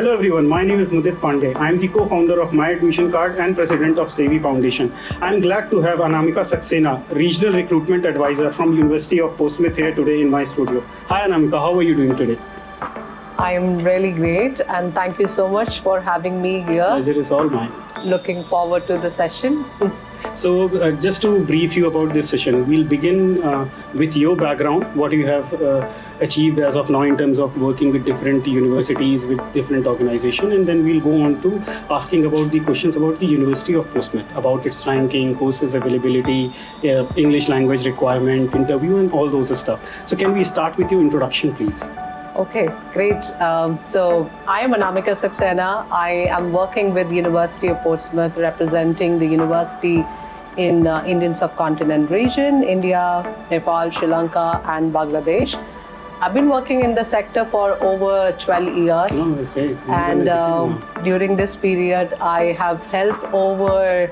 Hello everyone, my name is Mudit Pandey. I am the co-founder of My Admission Card and president of Sevi Foundation. I am glad to have Anamika Saxena, Regional Recruitment Advisor from University of Portsmouth here today in my studio. Hi Anamika, how are you doing today? I'm really great and thank you so much for having me here. Pleasure is all mine. Looking forward to the session. So just to brief you about this session, we'll begin with your background, what you have achieved as of now in terms of working with different universities, with different organizations, and then we'll go on to asking about the questions about the University of Portsmouth, about its ranking, courses availability, English language requirement, interview, and all those stuff. So can we start with your introduction, please? Okay, great. So I am Anamika Saxena. I am working with the University of Portsmouth, representing the university in Indian subcontinent region, India, Nepal, Sri Lanka, and Bangladesh. I've been working in the sector for over 12 years. Oh, that's great. And during this period, I have helped over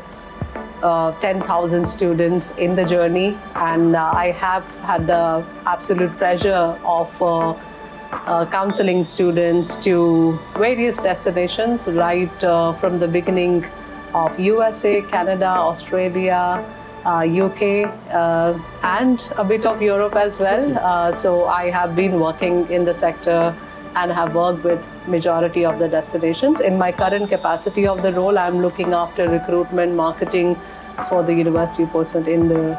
10,000 students in the journey, and I have had the absolute pleasure of counseling students to various destinations right from the beginning of USA, Canada, Australia, UK, and a bit of Europe as well. So I have been working in the sector and have worked with majority of the destinations. In my current capacity of the role, I'm looking after recruitment marketing for the University of Portsmouth in the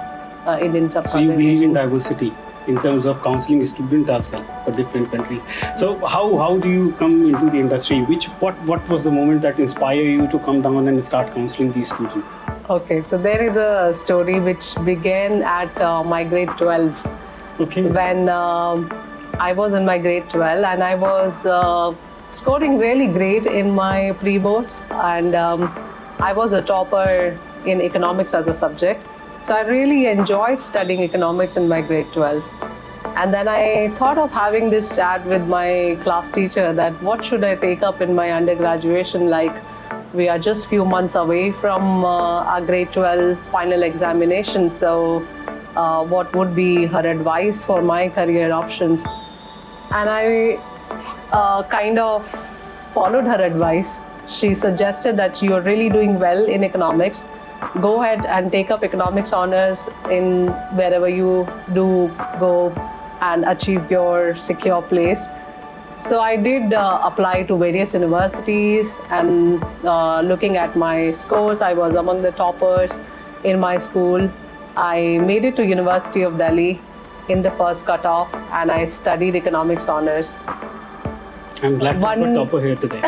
Indian subcontinent. So you believe in diversity in terms of counseling students as well for different countries. So how do you come into the industry? What was the moment that inspired you to come down and start counseling these students? Okay, so there is a story which began at my grade 12. Okay. When I was in my grade 12 and I was scoring really great in my pre-boards, and I was a topper in economics as a subject. So I really enjoyed studying economics in my grade 12. And then I thought of having this chat with my class teacher that what should I take up in my undergraduation, like we are just few months away from our grade 12 final examination. So what would be her advice for my career options? And I kind of followed her advice. She suggested that you're really doing well in economics. Go ahead and take up economics honors in wherever you do go and achieve your secure place. So I did apply to various universities, and looking at my scores, I was among the toppers in my school. I made it to University of Delhi in the first cutoff, and I studied economics honors. I'm glad to put topper here today.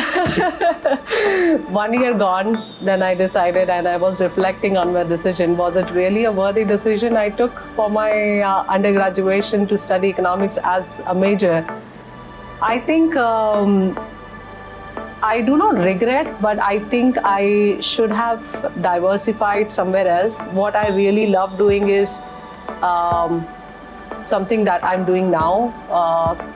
1 year gone, then I decided, and I was reflecting on my decision. Was it really a worthy decision I took for my undergraduation to study economics as a major? I think I do not regret, but I think I should have diversified somewhere else. What I really love doing is something that I'm doing now,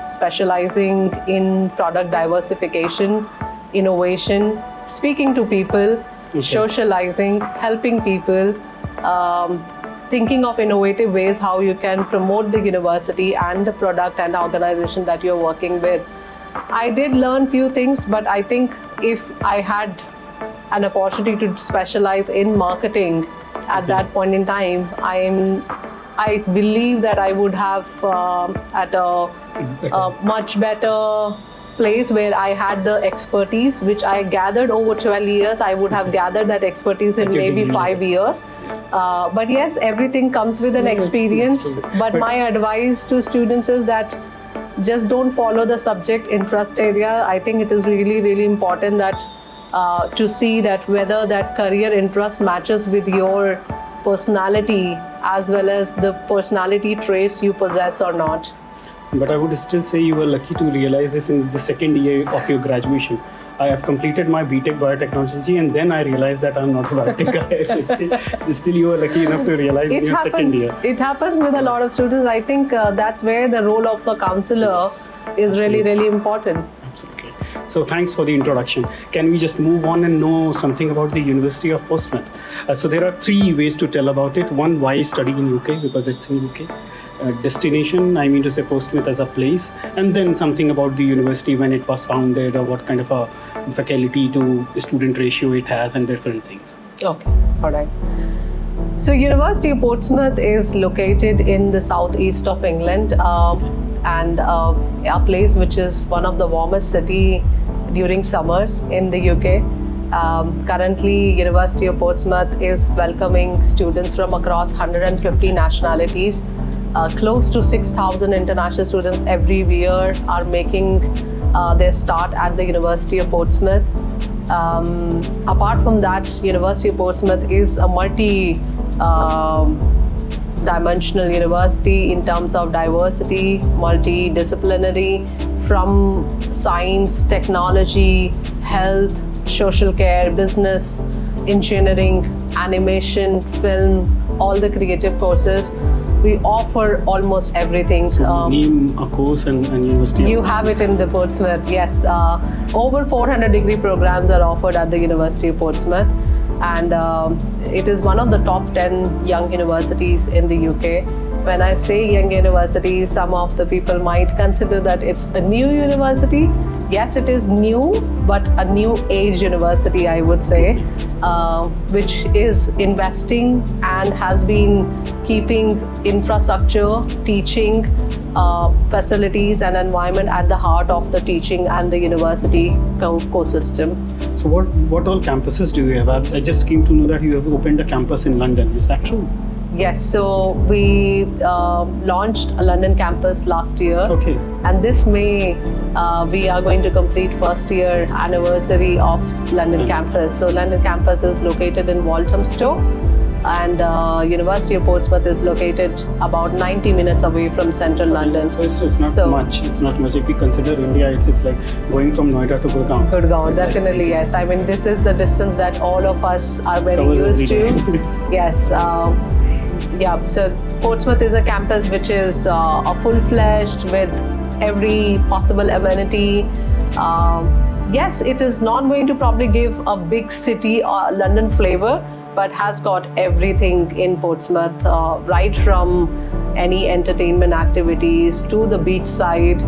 specializing in product diversification, innovation, speaking to people, socializing, helping people, thinking of innovative ways how you can promote the university and the product and organization that you're working with. I did learn few things, but I think if I had an opportunity to specialize in marketing at that point in time, I believe that I would have at a much better place where I had the expertise, which I gathered over 12 years. I would have gathered that expertise in maybe 5 years. But yes, everything comes with an experience. But my advice to students is that just don't follow the subject interest area. I think it is really, really important that to see that whether that career interest matches with your personality as well as the personality traits you possess or not. But I would still say you were lucky to realize this in the second year of your graduation. I have completed my BTech Biotechnology, and then I realized that I'm not a biotech guy. So still you were lucky enough to realize in your second year. It happens with a lot of students. I think that's where the role of a counselor is really, really important. Absolutely. So thanks for the introduction. Can we just move on and know something about the University of Portsmouth? So there are 3 ways to tell about it. One, why study in UK, because it's in UK. destination, I mean to say Portsmouth as a place, and then something about the university, when it was founded, or what kind of a faculty to student ratio it has, and different things. Okay, all right. So University of Portsmouth is located in the southeast of England, and a place which is one of the warmest city during summers in the UK. Currently, University of Portsmouth is welcoming students from across 150 nationalities. Close to 6,000 international students every year are making their start at the University of Portsmouth. Apart from that, University of Portsmouth is a multi-dimensional university in terms of diversity, multidisciplinary, from science, technology, health, social care, business, engineering, animation, film, all the creative courses. We offer almost everything. So name a course and university. You have it in the Portsmouth, yes. Over 400 degree programs are offered at the University of Portsmouth, and it is one of the top 10 young universities in the UK. When I say young university, some of the people might consider that it's a new university. Yes, it is new, but a new age university, I would say, which is investing and has been keeping infrastructure, teaching, facilities and environment at the heart of the teaching and the university ecosystem. So what all campuses do you have? I just came to know that you have opened a campus in London. Is that true? Yes, so we launched a London campus last year. Okay. And this May, we are going to complete first year anniversary of London campus. So London campus is located in Walthamstow, and University of Portsmouth is located about 90 minutes away from central London. So it's not much. It's not much. If we consider India, it's like going from Noida to Gurgaon. Gurgaon, definitely, yes. I mean, this is the distance that all of us are very Covers used every to. day. Yes. Yeah, so Portsmouth is a campus which is a full-fledged with every possible amenity. Yes, it is not going to probably give a big city or London flavor, but has got everything in Portsmouth, right from any entertainment activities to the beachside,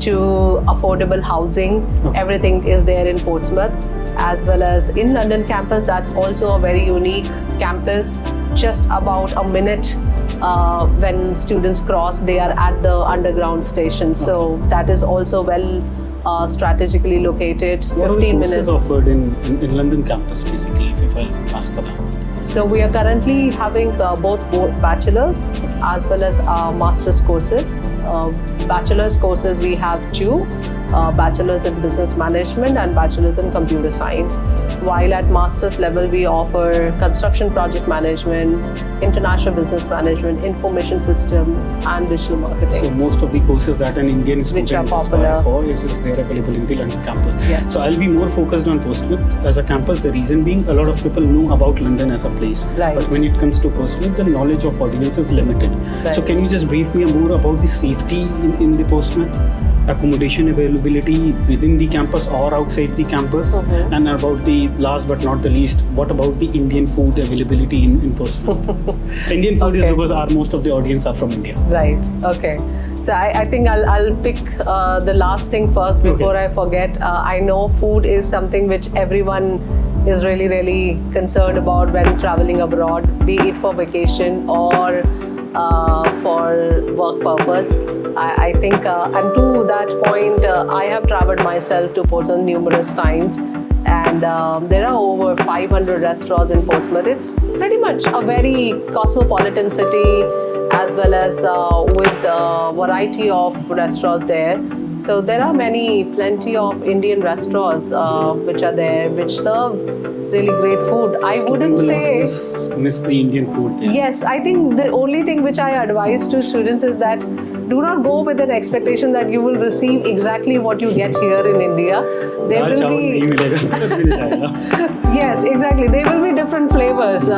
to affordable housing. Okay. Everything is there in Portsmouth, as well as in London campus. That's also a very unique campus. Just about a minute when students cross, they are at the underground station. So that is also well strategically located. What 15 are the courses minutes. offered in London campus, basically, if I'll ask for that? So we are currently having both bachelor's as well as master's courses. Bachelor's courses we have two, bachelor's in business management and bachelor's in computer science. While at master's level we offer construction project management, international business management, information system and digital marketing. So most of the courses that an Indian student aspire for is there available in the London campus. Yes. So I'll be more focused on Portsmouth as a campus. The reason being, a lot of people know about London as a place. Right. But when it comes to Portsmouth, the knowledge of audience is limited. Right. So can you just brief me more about the safety in the Portsmouth? Accommodation availability within the campus or outside the campus, and about the last but not the least, what about the Indian food availability in Portsmouth? Indian food is because most of the audience are from India. Right. Okay. So I think I'll pick the last thing first before I forget. I know food is something which everyone is really concerned about when traveling abroad, be it for vacation or for work purpose. I think, and to that point, I have traveled myself to Portsmouth numerous times, and there are over 500 restaurants in Portsmouth. It's pretty much a very cosmopolitan city, as well as with a variety of restaurants there. So there are plenty of Indian restaurants which are there, which serve really great food. I wouldn't say miss the Indian food there. Yes, I think the only thing which I advise to students is that do not go with an expectation that you will receive exactly what you get here in India. There will be yes, exactly. There will be different flavors,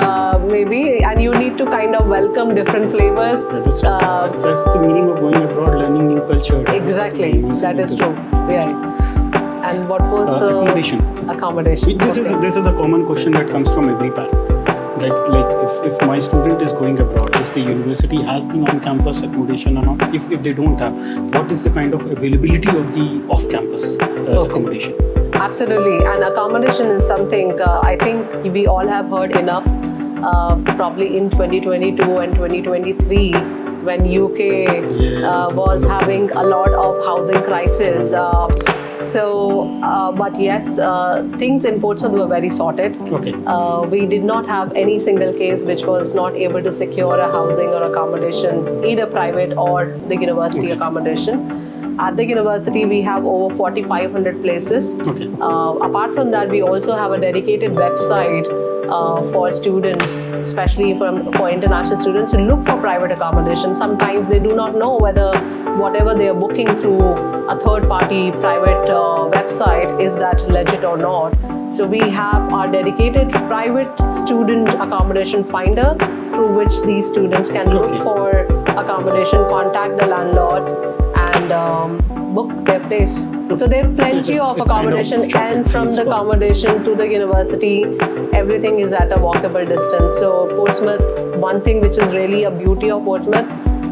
maybe, and you need to kind of welcome different flavors. That's the meaning of going abroad, learning new culture. Exactly, that is true. Yeah. And what was the accommodation? Accommodation. This is a common question that comes from every parent. that if my student is going abroad, is the university has the on-campus accommodation or not? If they don't have, what is the kind of availability of the off-campus accommodation? Absolutely, and accommodation is something I think we all have heard enough. Probably in 2022 and 2023, when UK was having a lot of housing crisis. But yes, things in Portsmouth were very sorted. Okay. We did not have any single case which was not able to secure a housing or accommodation, either private or the university accommodation. At the university, we have over 4,500 places. Okay. Apart from that, we also have a dedicated website for students, especially for international students, to look for private accommodation. Sometimes they do not know whether whatever they are booking through a third-party private website is that legit or not. So we have our dedicated private student accommodation finder through which these students can look for accommodation, contact the landlords, and book their place. So there are plenty of accommodation, and from the accommodation to the university, everything is at a walkable distance. So Portsmouth, one thing which is really a beauty of Portsmouth,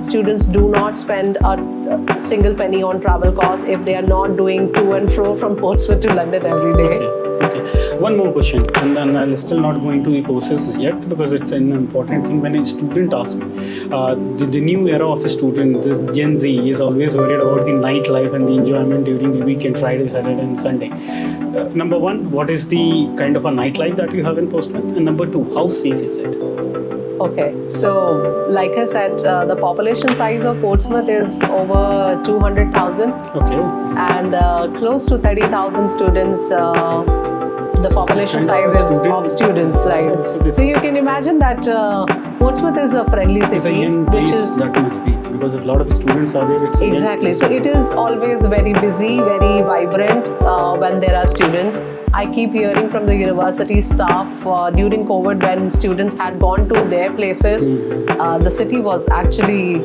students do not spend a single penny on travel costs if they are not doing to and fro from Portsmouth to London every day. Okay. One more question, and then I'll still not go into the courses yet because it's an important thing. When a student asks me, the new era of a student, this Gen Z, is always worried about the nightlife and the enjoyment during the weekend, Friday, Saturday, and Sunday. Number one, what is the kind of a nightlife that you have in Portsmouth? And number two, how safe is it? Okay, so like I said, the population size of Portsmouth is over 200,000. Okay. And close to 30,000 students. The population size is of students, right? So you can imagine that Portsmouth is a friendly city, it's a young place that must be, because a lot of students are there. It's exactly. So it is always very busy, very vibrant when there are students. I keep hearing from the university staff during COVID, when students had gone to their places, the city was actually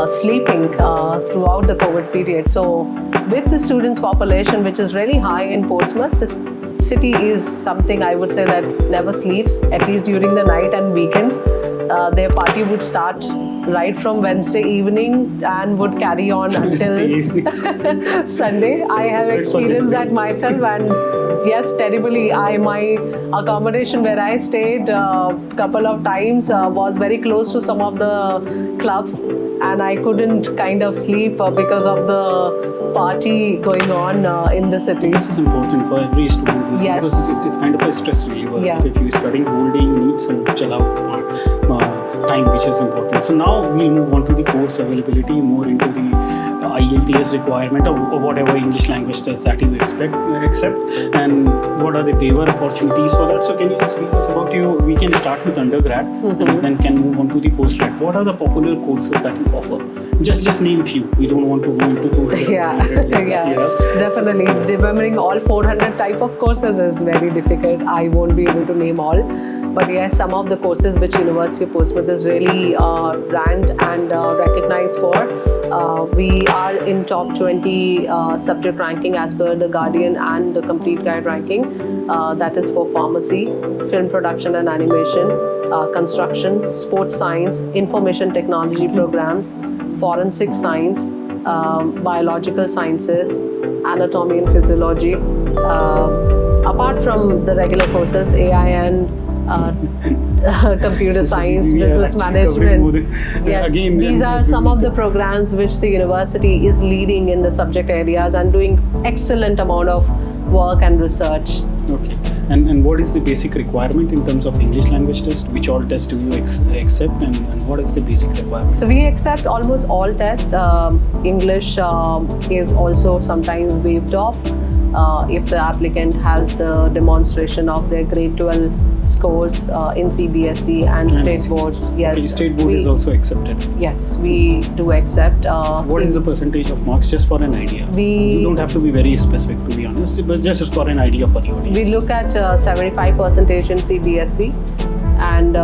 sleeping throughout the COVID period. So with the students' population, which is really high in Portsmouth, this city is something I would say that never sleeps, at least during the night and weekends. Their party would start right from Wednesday evening and would carry on until Sunday. I have experienced that myself, and yes, terribly. My accommodation where I stayed a couple of times was very close to some of the clubs, and I couldn't kind of sleep because of the party going on in the city. This is important for every student, yes, because it's kind of a stress reliever. Yeah. If you're studying whole day, you need some chill out time, which is important. So now we'll move on to the course availability, more into the IELTS requirement or whatever English language test that you accept, and what are the waiver opportunities for that. So can you just brief us about we can start with undergrad and then can move on to the postgrad. What are the popular courses that you offer? Just name few. We don't want to go into too definitely. Remembering all 400 type of courses is very difficult. I won't be able to name all, but yes, some of the courses which University of Portsmouth is really ranked and recognized for. We are in top 20 subject ranking as per the Guardian and the Complete Guide ranking. That is for pharmacy, film production and animation, construction, sports science, information technology programs, forensic science, biological sciences, anatomy and physiology. Apart from the regular courses, AI and computer science, business management. Yes, again, these are some of the programs which the university is leading in the subject areas and doing excellent amount of work and research. Okay. And what is the basic requirement in terms of English language test? Which all tests do you accept, and what is the basic requirement? So we accept almost all tests. English is also sometimes waived off if the applicant has the demonstration of their grade 12 scores in CBSE and state boards. Yes, okay, state board is also accepted. Yes, we do accept. What is the percentage of marks, just for an idea? You don't have to be very specific, to be honest, but just for an idea for the audience. We look at 75% in CBSE, and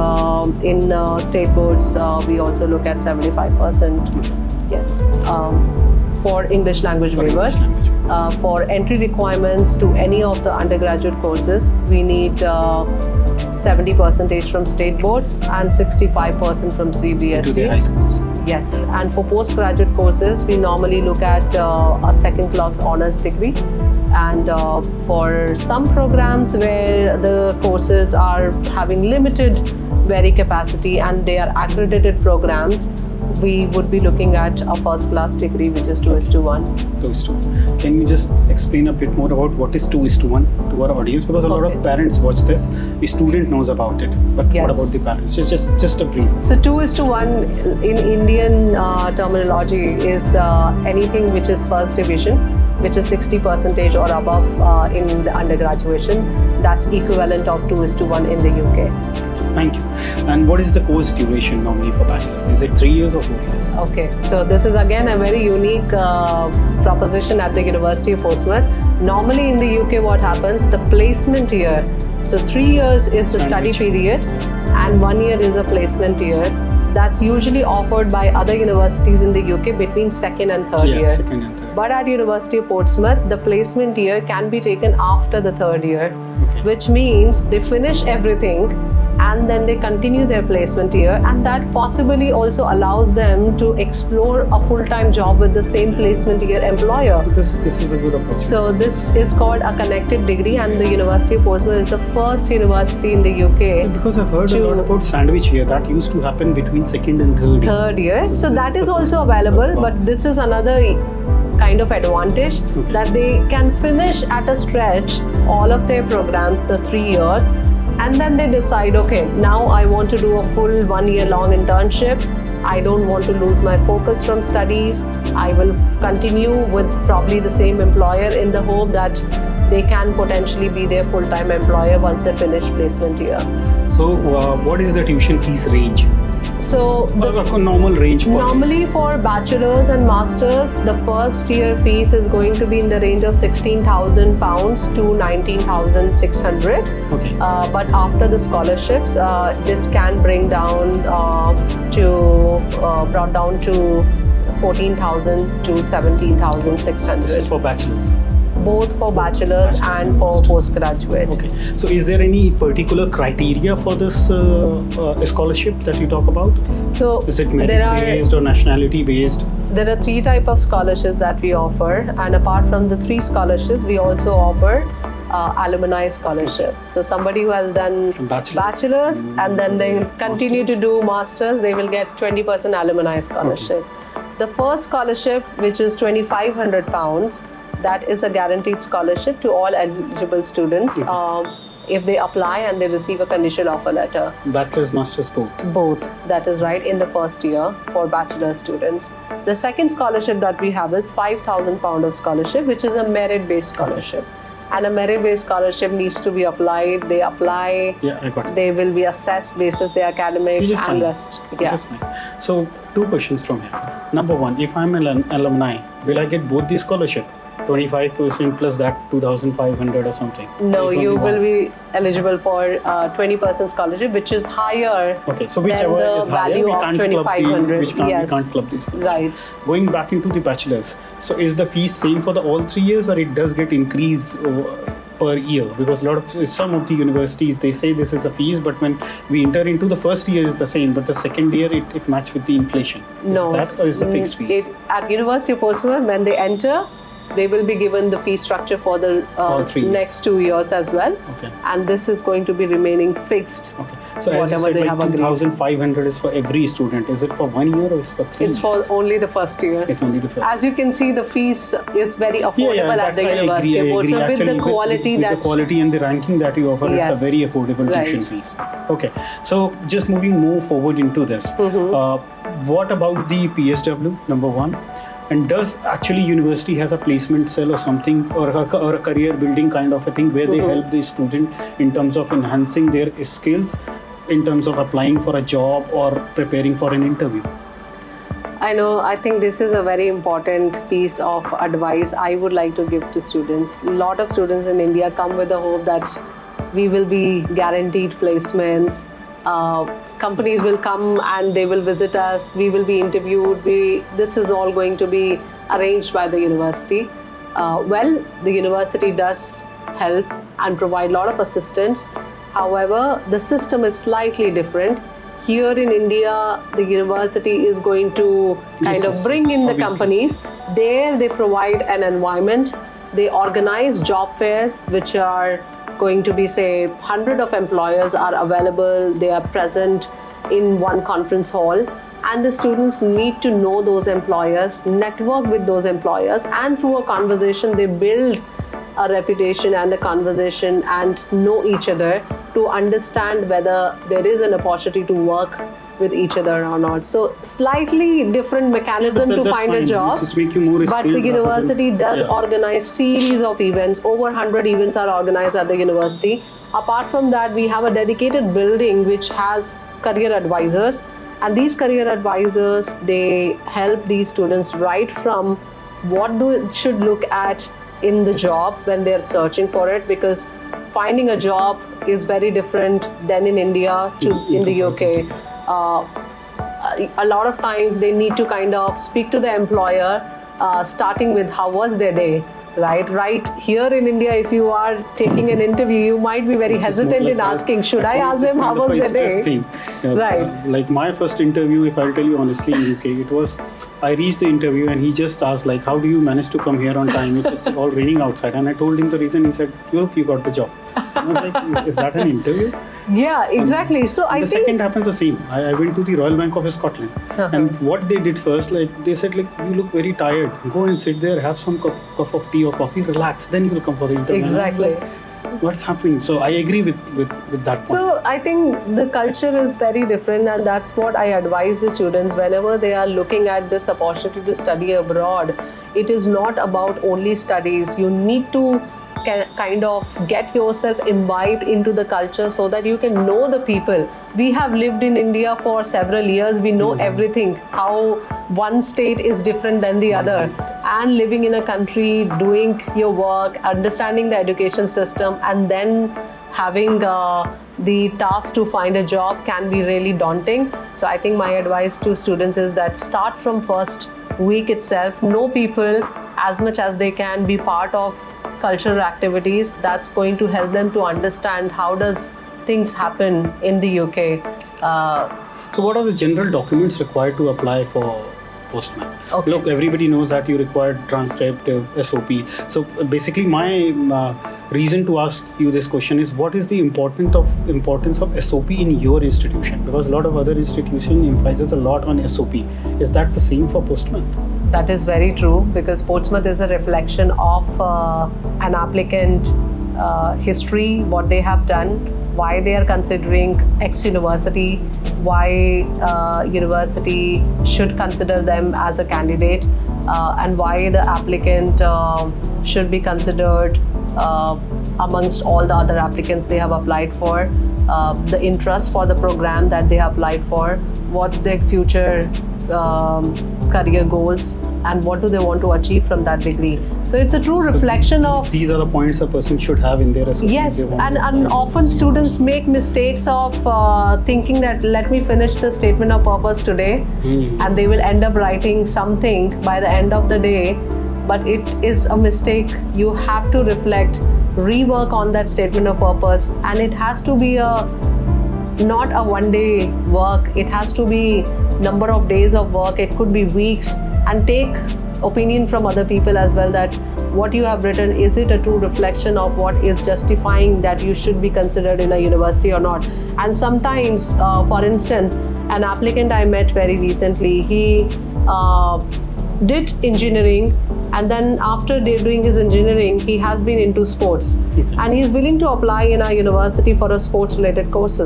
in state boards we also look at 75%. Yes. For English language waivers. For entry requirements to any of the undergraduate courses, we need 70% from state boards and 65% from To the CBSE. high schools. Yes, and for postgraduate courses, we normally look at a second class honors degree. And for some programs where the courses are having limited very capacity and they are accredited programs, we would be looking at a first class degree, which is 2:1. 2:1. Can you just explain a bit more about what is 2:1 to our audience? Because a lot of Okay. parents watch this. The student knows about it, but Yes. what about the parents? Just a brief. So 2:1 in Indian terminology is anything which is first division, which is 60% or above in the undergraduation. That's equivalent of 2:1 in the UK. Thank you. And what is the course duration normally for bachelor's? Is it 3 years or 4 years? Okay, so this is again a very unique proposition at the University of Portsmouth. Normally in the UK, what happens? The placement year. So 3 years is the study Sandwich. period, and 1 year is a placement year. That's usually offered by other universities in the UK between second and third Yeah, year. second and third. But at University of Portsmouth, the placement year can be taken after the third year, Okay. which means they finish everything and then they continue their placement year, and that possibly also allows them to explore a full-time job with the same placement year employer. This is a good opportunity. So this is called a connected degree, and the University of Portsmouth is the first university in the UK Because I've heard a to- lot about sandwich here. That used to happen between second and third. third year. So this that is is the also first- available, Wow. but this is another kind of advantage Okay. that they can finish at a stretch all of their programs, the 3 years, and then they decide, okay, now I want to do a full 1 year long internship. I don't want to lose my focus from studies. I will continue with probably the same employer in the hope that they can potentially be their full-time employer once they finish placement year. So, what is the tuition fees range? So the A normal range. per year. normally for bachelors and masters, the first year fees is going to be in the range of £16,000 to 19,600. Okay. But after the scholarships, this can bring down brought down to 14,000 to 17,600. This is for bachelors. Both for bachelors Masters and and for masters. postgraduate. Okay. So, is there any particular criteria for this scholarship that you talk about? So Is it there merit are based or nationality based? There are 3 types of scholarships that we offer, and apart from the 3 scholarships, we also offer alumni scholarship. So somebody who has done bachelor's and then they continue to do masters, they will get 20% alumni scholarship. The first scholarship, which is £2,500, that is a guaranteed scholarship to all eligible students if they apply and they receive a conditional offer letter. Bachelor's, master's, both. Both, that is right, in the first year for bachelor students. The second scholarship that we have is £5,000 of scholarship, which is a merit-based scholarship. And a merit-based scholarship needs to be applied. They apply, Yeah, I got it. they will be assessed basis their academics Which is and fine. rest. Which is fine. So, 2 questions from here. Number 1, if I'm an alumni, will I get both the scholarship? 25% plus that 2,500 or something? No, Or is you only will one? be eligible for 20% scholarship, which is higher Okay, so than whichever the is higher, value we of can't club the, 2,500. we Yes. can't club this. Right. Going back into the bachelor's, so is the fees same for the all 3 years, or it does get increased per year? Because some of the universities, they say this is a fees, but when we enter into the first year is the same, but the second year it match with the inflation. Is No, that or is the fixed fees? At University of Portsmouth, when they enter, they will be given the fee structure for the All 3 years. next 2 years as well. Okay. And this is going to be remaining fixed. Okay. So as you Whatever said, they like have agreed. 2,500 is for every student. Is it for 1 year or is it for 3 It's for years? only the first year. It's only the first. As you can see, the fees is very affordable at that's- the I University of agree. Portsmouth with Actually, the quality with that the quality and the ranking that you offer, it's a Yes. very affordable Right. tuition fees. Okay, so just moving more forward into this, what about the PSW? Number 1, and does actually university has a placement cell or something, or a career building kind of a thing where they help the student in terms of enhancing their skills, in terms of applying for a job or preparing for an interview? I know, I think this is a very important piece of advice I would like to give to students. A lot of students in India come with the hope that we will be guaranteed placements. Companies will come and they will visit us. We will be interviewed. This is all going to be arranged by the university. Well, the university does help and provide a lot of assistance. However, the system is slightly different. Here in India, the university is going to kind of bring in the companies. There they provide an environment. They organize job fairs, which are going to be, say, 100 of employers are available. They are present in one conference hall. And the students need to know those employers, network with those employers, and through a conversation, they build a reputation and a conversation and know each other to understand whether there is an opportunity to work with each other or not. So slightly different mechanism to find a job. Just make you more but the university does organize series of events. Over 100 events are organized at the university. Apart from that, we have a dedicated building which has career advisors. And these career advisors, they help these students right from what should look at in the job when they're searching for it, because finding a job is very different than in India to in the UK. A lot of times they need to kind of speak to the employer, starting with how was their day. Right here in India, if you are taking an interview, you might be very hesitant in asking, should I ask them how was their day? Right. Like my first interview, if I'll tell you honestly, in UK, it was, I reached the interview and he just asked like, how do you manage to come here on time? It's all raining outside. And I told him the reason. He said, look, you got the job. I was like, is that an interview? Yeah, exactly. So I think the second happens the same. I went to the Royal Bank of Scotland, and what they did first, like they said, like, you look very tired. Go and sit there, have some cup of tea or coffee, relax. Then you will come for the interview. Exactly. What's happening? So I agree with that point. So I think the culture is very different, and that's what I advise the students whenever they are looking at this opportunity to study abroad. It is not about only studies. You need to kind of get yourself imbibed into the culture so that you can know the people. We have lived in India for several years. We know everything, how one state is different than the other. And living in a country, doing your work, understanding the education system, and then having the task to find a job can be really daunting. So I think my advice to students is that start from first week itself, know people as much as they can, be part of cultural activities. That's going to help them to understand how does things happen in the UK. So what are the general documents required to apply for postman? Okay. Look, everybody knows that you require transcript, SOP. So basically my reason to ask you this question is, what is the importance of SOP in your institution? Because a lot of other institutions emphasizes a lot on SOP. Is that the same for postman? That is very true, because Portsmouth is a reflection of an applicant history, what they have done, why they are considering X university, why university should consider them as a candidate, and why the applicant should be considered amongst all the other applicants they have applied for, the interest for the program that they have applied for, what's their future career goals, and what do they want to achieve from that degree. So it's a true reflection of... These are the points a person should have in their SOP. Yes, and often students make mistakes of thinking that let me finish the statement of purpose today, and they will end up writing something by the end of the day. But it is a mistake. You have to reflect, rework on that statement of purpose, and it has to be not a one-day work. It has to be number of days of work. It could be weeks, and take opinion from other people as well, that what you have written, is it a true reflection of what is justifying that you should be considered in a university or not. And sometimes, for instance, an applicant I met very recently, he did engineering, and then after doing his engineering, he has been into sports. And he's willing to apply in our university for a sports related course.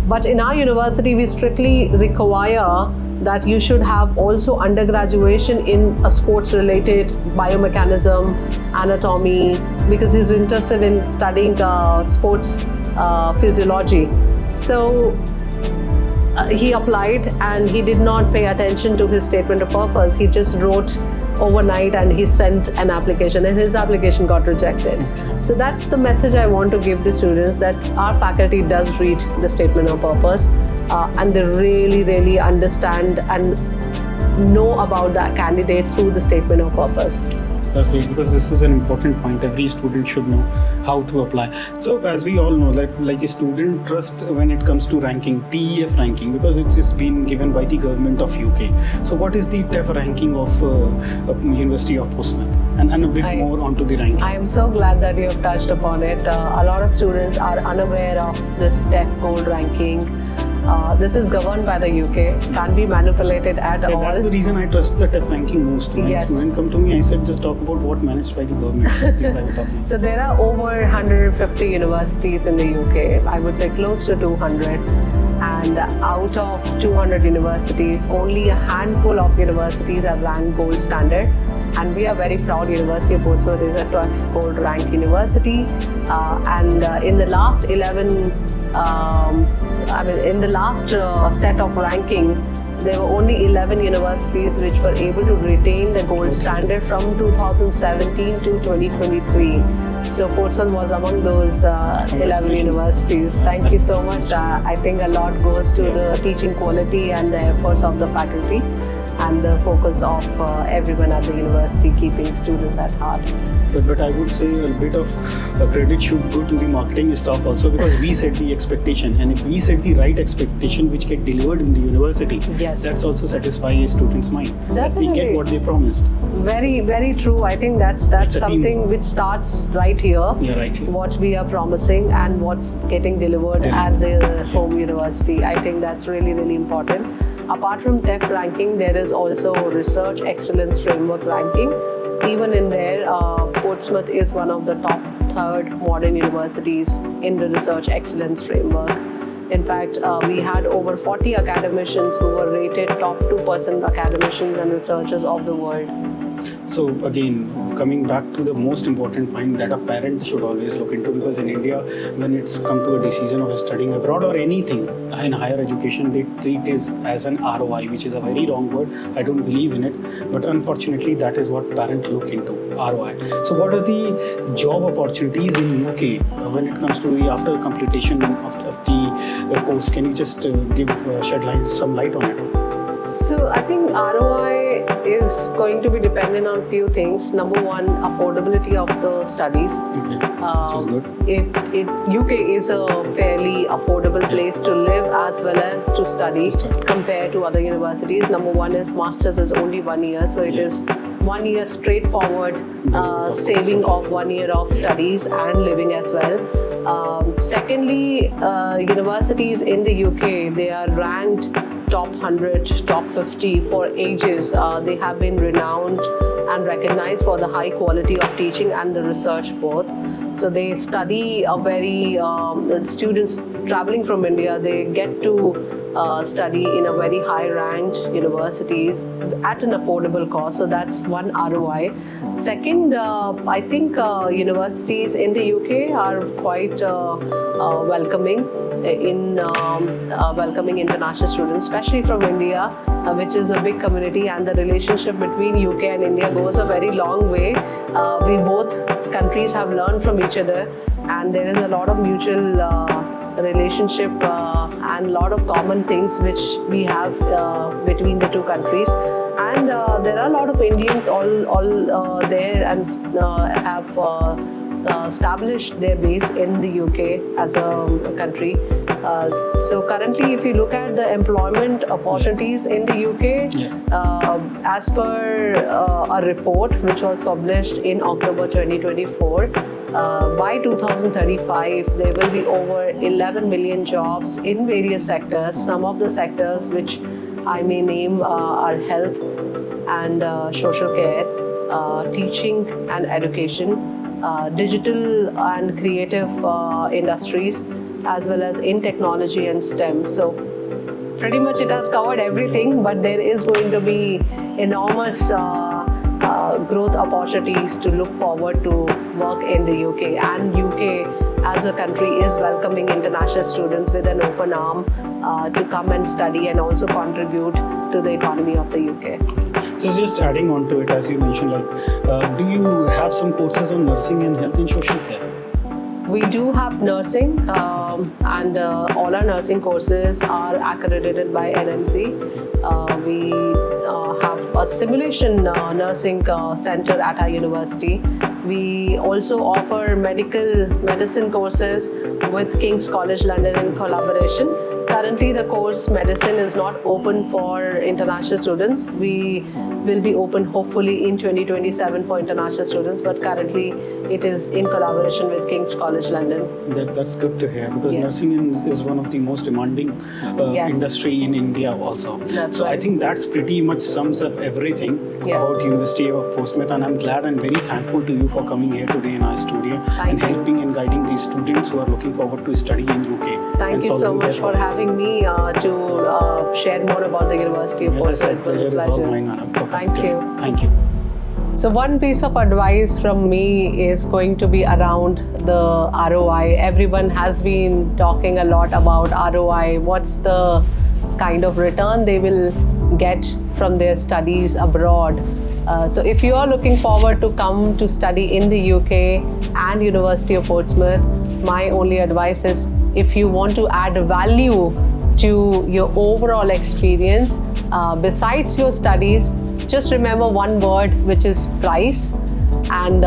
But in our university, we strictly require that you should have also undergraduation in a sports related biomechanism, anatomy, because he's interested in studying sports physiology. So he applied, and he did not pay attention to his statement of purpose. He just wrote overnight and he sent an application, and his application got rejected. So that's the message I want to give the students, that our faculty does read the statement of purpose, and they really understand and know about that candidate through the statement of purpose. That's great, because this is an important point. Every student should know how to apply. So as we all know, like a student trust when it comes to ranking, TEF ranking, because it's been given by the government of UK. So what is the TEF ranking of University of Portsmouth? And a bit more onto the ranking. I am so glad that you have touched upon it. A lot of students are unaware of this TEF gold ranking. This is governed by the UK, can't be manipulated at all. That's the reason I trust the TEF ranking most. When students come to me, I said just talk about what managed by the government, the private organization. So there are over 150 universities in the UK, I would say close to 200. And out of 200 universities, only a handful of universities are ranked gold standard. And we are very proud University of Portsmouth is a 12th gold ranked university. In the last 11 in the last set of ranking, there were only 11 universities which were able to retain the gold standard from 2017 to 2023. So Portsmouth was among those 11 universities. Thank you so much. I think a lot goes to the teaching quality and the efforts of the faculty and the focus of everyone at the university keeping students at heart. But I would say a bit of credit should go to the marketing staff also, because we set the expectation, and if we set the right expectation which get delivered in the university, that's also satisfy a student's mind. That they get what they promised. Very, very true. I think that's something which starts right here. Yeah, right here. What we are promising and what's getting delivered at the home university. I think that's really, really important. Apart from TEF ranking, there is also Research Excellence Framework ranking. Even in there, Portsmouth is one of the top third modern universities in the Research Excellence Framework. In fact, we had over 40 academicians who were rated top 2% academicians and researchers of the world. So again, coming back to the most important point that a parent should always look into, because in India, when it's come to a decision of studying abroad or anything in higher education, they treat it as an ROI, which is a very wrong word. I don't believe in it, but unfortunately, that is what parents look into, ROI. So what are the job opportunities in UK when it comes to the after completion of the course? Can you just shed some light on it? So I think ROI is going to be dependent on few things. Number one, affordability of the studies. Okay, which is good. UK is a fairly affordable place to live as well as to study compared to other universities. Number one is Masters is only 1 year, so it is 1 year straightforward saving of 1 year of studies and living as well. Secondly, universities in the UK, they are ranked top 100, top 50 for ages. They have been renowned and recognized for the high quality of teaching and the research both. So they study a very, students traveling from India, they get to study in a very high ranked universities at an affordable cost. So that's one ROI. Second, I think universities in the UK are quite welcoming in welcoming international students, especially from India, which is a big community, and the relationship between UK and India goes a very long way. We both countries have learned from each other, and there is a lot of mutual relationship and a lot of common things which we have between the two countries. And there are a lot of Indians all there and have established their base in the UK as a country. So currently, if you look at the employment opportunities in the UK, as per a report which was published in October 2024, by 2035, there will be over 11 million jobs in various sectors. Some of the sectors which I may name are health and social care, teaching and education, digital and creative industries, as well as in technology and STEM. So pretty much it has covered everything, but there is going to be enormous growth opportunities to look forward to work in the UK. And UK as a country is welcoming international students with an open arm to come and study and also contribute to the economy of the UK. So just adding on to it, as you mentioned, do you have some courses on nursing and health and social care? We do have nursing. and all our nursing courses are accredited by NMC. We have a simulation nursing center at our university. We also offer medicine courses with King's College London in collaboration. Currently, the course medicine is not open for international students. We will be open hopefully in 2027 for international students, but currently it is in collaboration with King's College London. That's good to hear, because nursing is one of the most demanding industry in India also. So I think that's pretty much sums up everything about University of Portsmouth, and I'm glad and very thankful to you for coming here today in our studio and helping and guiding these students who are looking forward to study in UK. Thank you so much for having me to share more about the University of Portsmouth. As I said, pleasure is all mine, Anamika. Thank you. Thank you. So one piece of advice from me is going to be around the ROI. Everyone has been talking a lot about ROI. What's the kind of return they will get from their studies abroad? So if you are looking forward to come to study in the UK and University of Portsmouth, my only advice is, if you want to add value to your overall experience, besides your studies, just remember one word, which is price. And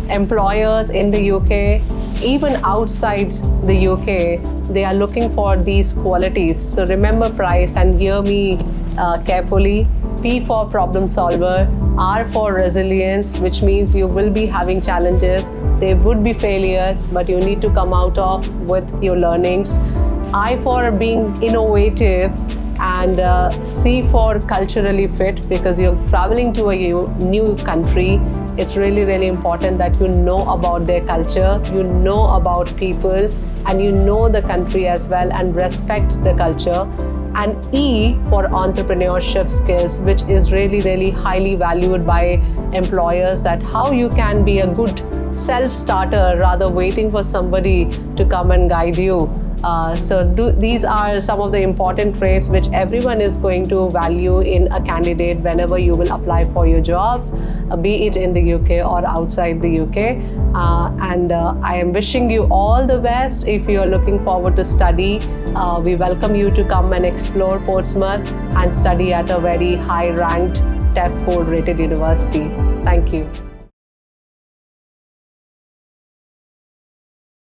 employers in the UK, even outside the UK, they are looking for these qualities. So remember price, and hear me carefully. P for problem solver, R for resilience, which means you will be having challenges. There would be failures, but you need to come out of with your learnings. I for being innovative, and C for culturally fit, because you're traveling to a new country. It's really, really important that you know about their culture, you know about people, and you know the country as well, and respect the culture. And E for entrepreneurship skills, which is really, really highly valued by employers, that how you can be a good self-starter rather waiting for somebody to come and guide you. These are some of the important traits which everyone is going to value in a candidate whenever you will apply for your jobs, be it in the UK or outside the UK. I am wishing you all the best. If you are looking forward to study, we welcome you to come and explore Portsmouth and study at a very high-ranked TEF code rated university. Thank you.